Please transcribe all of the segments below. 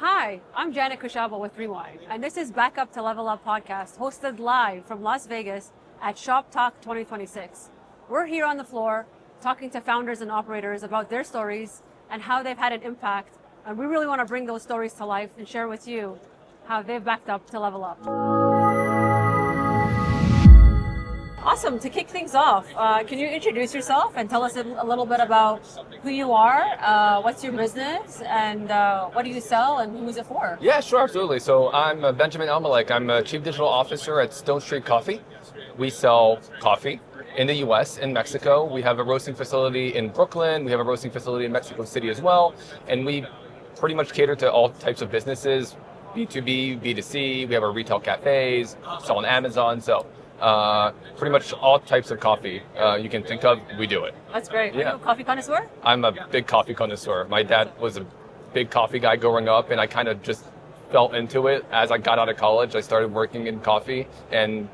Hi, I'm Janet Khoshaba with Rewind, and this is Back Up to Level Up podcast, hosted live from Las Vegas at ShopTalk 2026. We're here on the floor talking to founders and operators about their stories and how they've had an impact, and we really want to bring those stories to life and share with you how they've backed up to level up. Awesome. To kick things off, can you introduce yourself and tell us a little bit about who you are, what's your business, and what do you sell, and who is it for? Yeah, sure, absolutely. So I'm Benjamin Elmalek. I'm a Chief Digital Officer at Stone Street Coffee. We sell coffee in the U.S., in Mexico. We have a roasting facility in Brooklyn. We have a roasting facility in Mexico City as well. And we pretty much cater to all types of businesses, B2B, B2C. We have our retail cafes, sell on Amazon. So pretty much all types of coffee you can think of, we do it. That's great. Yeah. Are you a coffee connoisseur? I'm a big coffee connoisseur. My dad was a big coffee guy growing up, and I kind of just fell into it. As I got out of college, I started working in coffee, and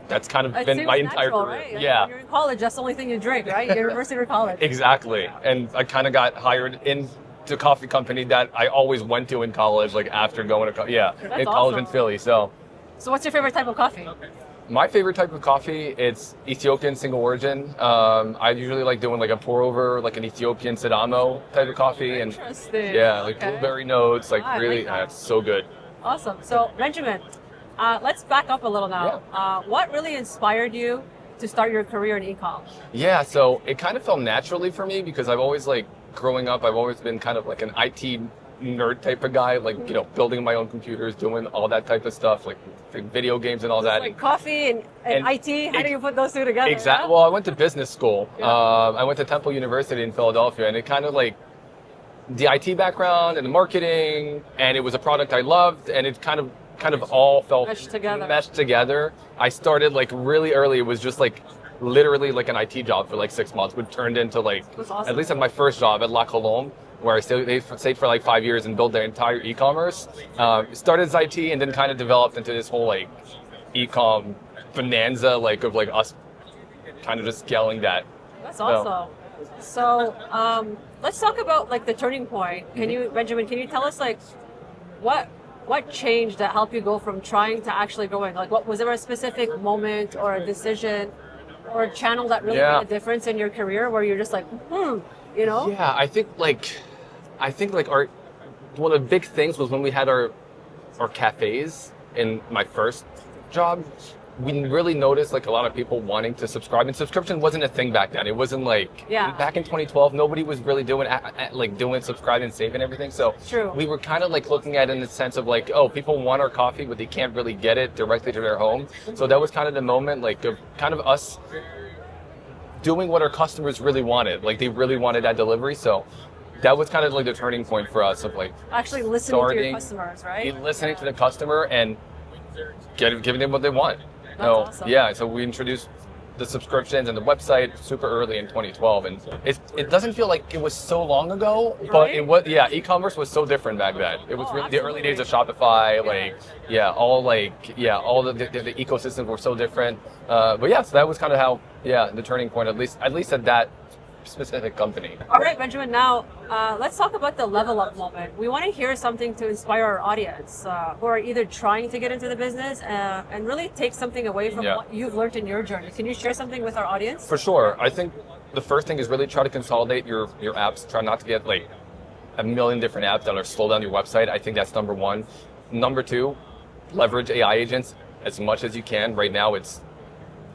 that's kind of been my entire career. Right? Yeah. When you're in college, that's the only thing you drink, right? University or college. Exactly. And I kind of got hired into a coffee company that I always went to in college, like after going to college awesome. in Philly. So what's your favorite type of coffee? my favorite type of coffee, it's Ethiopian single origin. I usually like doing like a pour over, like an Ethiopian Sidamo type of coffee. And Interesting. yeah, like blueberry notes, like really, it's so good. Awesome. So Benjamin, let's back up a little now. Yeah. What really inspired you to start your career in e-com? Yeah, so it kind of fell naturally for me because I've always growing up, I've always been kind of like an IT nerd type of guy, like, you know, building my own computers, doing all that type of stuff, like video games and all that. Like coffee and IT, how do you put those two together? Exactly. Yeah? Well, I went to business school. Yeah. I went to Temple University in Philadelphia, and it kind of like the IT background and the marketing, and it was a product I loved, and it kind of all felt meshed together. I started like really early. It was just like literally like an IT job for like 6 months, which turned into like at least at my first job at La Colombe, where I stayed for like 5 years and built their entire e-commerce. Started as IT and then kind of developed into this whole like e-com bonanza, like of like us kind of just scaling that. That's awesome. So let's talk about like the turning point. Benjamin, can you tell us like what changed that helped you go from trying to actually going? Like, what was there a specific moment or a decision or a channel that really made a difference in your career where you're just like, you know? Yeah, I think our one of the big things was when we had our cafes in my first job. We really noticed like a lot of people wanting to subscribe, and subscription wasn't a thing back then. It wasn't like back in 2012, nobody was really doing subscribe and save and everything. So we were kind of like looking at it in the sense of like, oh, people want our coffee, but they can't really get it directly to their home. So that was kind of the moment, like of kind of us doing what our customers really wanted. Like they really wanted that delivery. So that was kind of like the turning point for us of like actually listening to your customers, right? Listening to the customer and giving them what they want. That's awesome. Yeah, so we introduced the subscriptions and the website super early in 2012, and it doesn't feel like it was so long ago, but it was. Yeah, e-commerce was so different back then. It was really the early days of Shopify, all the ecosystems were so different. But yeah, so that was kind of how the turning point, at least at that specific company. All right, Benjamin, now let's talk about the level up moment. We want to hear something to inspire our audience who are either trying to get into the business and really take something away from what you've learned in your journey. Can you share something with our audience? For sure. I think the first thing is really try to consolidate your apps. Try not to get like a million different apps that are slow down your website. I think that's number one. Number two, leverage AI agents as much as you can. Right now it's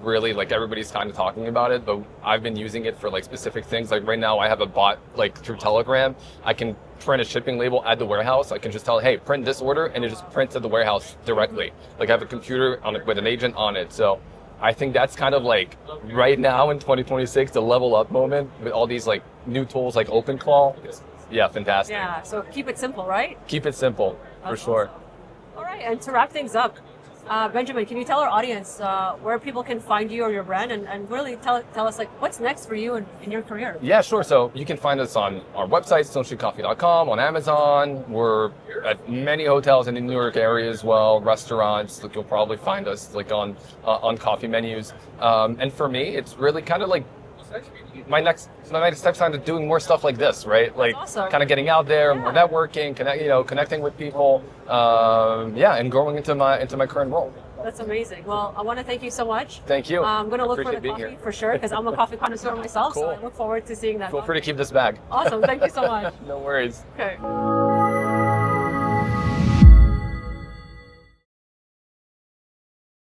really like everybody's kind of talking about it, but I've been using it for like specific things. Like right now I have a bot like through Telegram. I can print a shipping label at the warehouse. I can just tell, hey, print this order, and it just prints at the warehouse directly. Like I have a computer on it with an agent on it. So I think that's kind of like right now in 2026, the level up moment with all these like new tools like OpenClaw. Yeah, fantastic. Yeah, so keep it simple, right? Keep it simple, for sure. All right, and to wrap things up, Benjamin, can you tell our audience where people can find you or your brand, and really tell us like what's next for you in your career? Yeah, sure. So you can find us on our website, stonestreetcoffee.com, on Amazon. We're at many hotels in the New York area as well, restaurants. Like, you'll probably find us like on coffee menus. And for me, it's really kind of like my next steps on to doing more stuff like this, right? Like awesome. kind of getting out there, more networking, connecting with people, and growing into my current role. That's amazing. Well, I want to thank you so much. Thank you. I'm going to look for the Appreciate being coffee here. for sure, because I'm a coffee connoisseur myself, so Cool. I look forward to seeing that. Feel free to keep this bag. Awesome. Thank you so much. No worries. Okay.